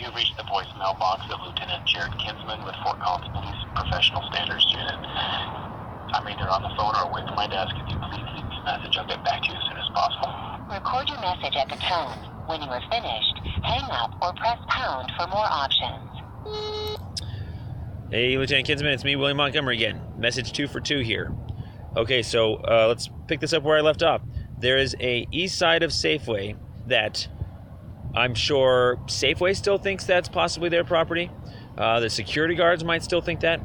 You've reached the voicemail box of Lieutenant Jared Kinsman with Fort Collins Police Professional Standards Unit. I'm either on the phone or away from my desk. If you please leave me a message, I'll get back to you as soon as possible. Record your message at the tone. When you are finished, hang up or press pound for more options. Hey, Lieutenant Kinsman, it's me, William Montgomery again. Message 2 for 2 here. Okay, so let's pick this up where I left off. There is a east side of Safeway that I'm sure Safeway still thinks that's possibly their property. The security guards might still think that.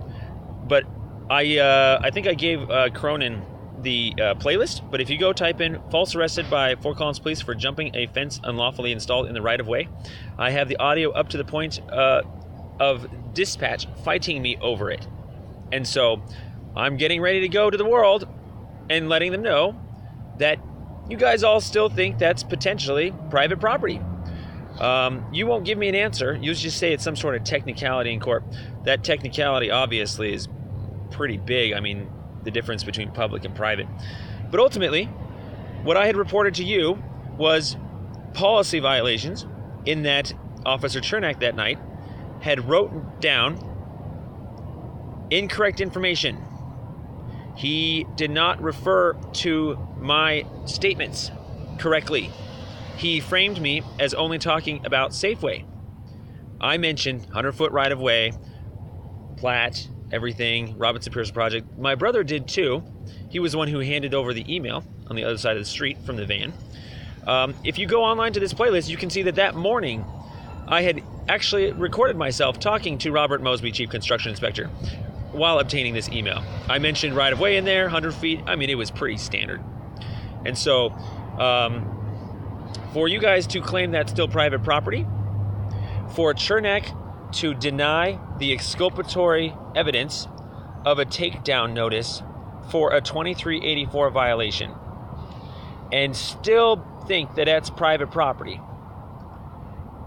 But I think I gave Cronin the playlist. But if you go type in false arrested by Fort Collins Police for jumping a fence unlawfully installed in the right-of-way, I have the audio up to the point of dispatch fighting me over it. And so I'm getting ready to go to the world and letting them know that you guys all still think that's potentially private property. You won't give me an answer. You'll just say it's some sort of technicality in court. That technicality obviously is pretty big. I mean, the difference between public and private. But ultimately, what I had reported to you was policy violations in that Officer Chernak that night had wrote down incorrect information. He did not refer to my statements correctly. He framed me as only talking about Safeway. I mentioned 100-foot right-of-way, plat, everything, Robinson Pierce project. My brother did too. He was the one who handed over the email on the other side of the street from the van. If you go online to this playlist, you can see that morning I had actually recorded myself talking to Robert Mosby, Chief Construction Inspector, while obtaining this email. I mentioned right-of-way in there, 100 feet. I mean, it was pretty standard. And so, for you guys to claim that's still private property, for Chernak to deny the exculpatory evidence of a takedown notice for a 2384 violation, and still think that that's private property.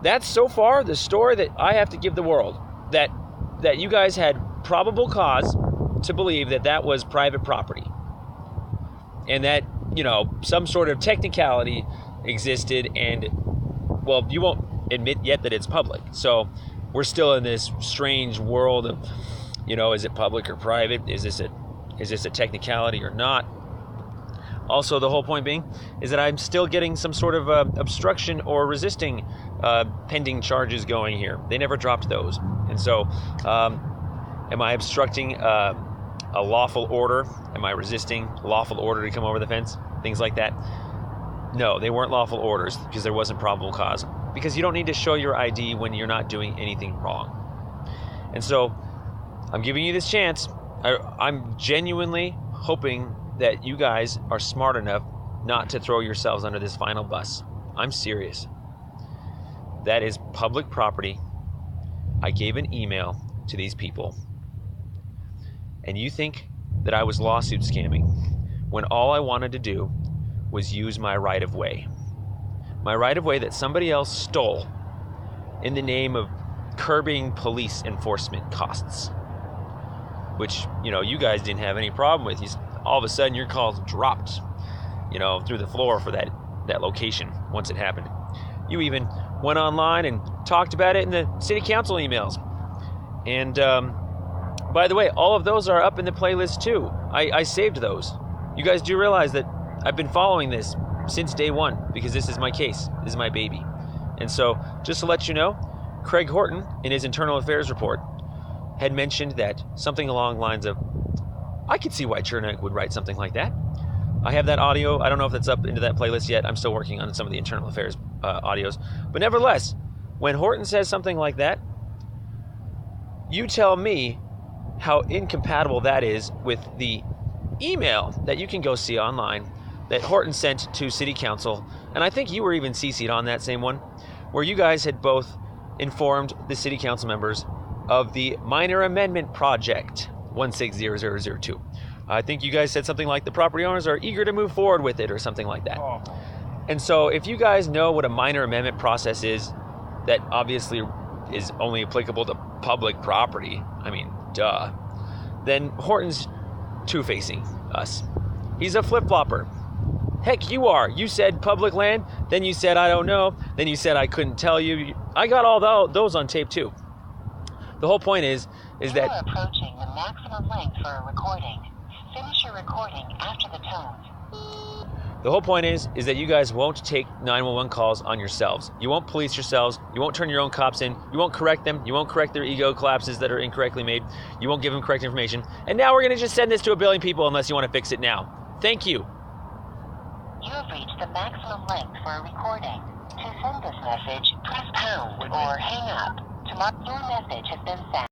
That's so far the story that I have to give the world, that you guys had probable cause to believe that that was private property, and that, you know, some sort of technicality existed, and, well, you won't admit yet that it's public. So we're still in this strange world of, you know, is it public or private? Is this a technicality or not? Also, the whole point being is that I'm still getting some sort of obstruction or resisting pending charges going here. They never dropped those. And so, am I obstructing a lawful order? Am I resisting a lawful order to come over the fence? Things like that. No, they weren't lawful orders because there wasn't probable cause. Because you don't need to show your ID when you're not doing anything wrong. And so, I'm giving you this chance. I'm genuinely hoping that you guys are smart enough not to throw yourselves under this final bus. I'm serious. That is public property. I gave an email to these people. And you think that I was lawsuit scamming when all I wanted to do was use my right-of-way. My right-of-way that somebody else stole in the name of curbing police enforcement costs. Which, you know, you guys didn't have any problem with. All of a sudden, your calls dropped, you know, through the floor for that location once it happened. You even went online and talked about it in the city council emails. And, by the way, all of those are up in the playlist too. I saved those. You guys do realize that I've been following this since day one because this is my case. This is my baby. And so, just to let you know, Craig Horton, in his internal affairs report, had mentioned that something along the lines of, I could see why Chernak would write something like that. I have that audio. I don't know if that's up into that playlist yet. I'm still working on some of the internal affairs audios. But nevertheless, when Horton says something like that, you tell me how incompatible that is with the email that you can go see online that Horton sent to City Council. And I think you were even CC'd on that same one, where you guys had both informed the City Council members of the minor amendment project 160002. I think you guys said something like the property owners are eager to move forward with it or something like that. Oh. And so if you guys know what a minor amendment process is, that obviously is only applicable to public property, I mean, duh, then Horton's two-facing us. He's a flip-flopper. Heck, you are. You said public land, then you said I don't know, then you said I couldn't tell you. I got all those on tape too. The whole point is You that are approaching the maximum length for a recording. Finish your recording after the tone. the whole point is that you guys won't take 911 calls on yourselves. You won't police yourselves. You won't turn your own cops in. You won't correct them. You won't correct their ego collapses that are incorrectly made. You won't give them correct information. And now we're going to just send this to a billion people unless you want to fix it now. Thank you. You have reached the maximum length for a recording. To send this message, press pound or hang up. Your message has been sent.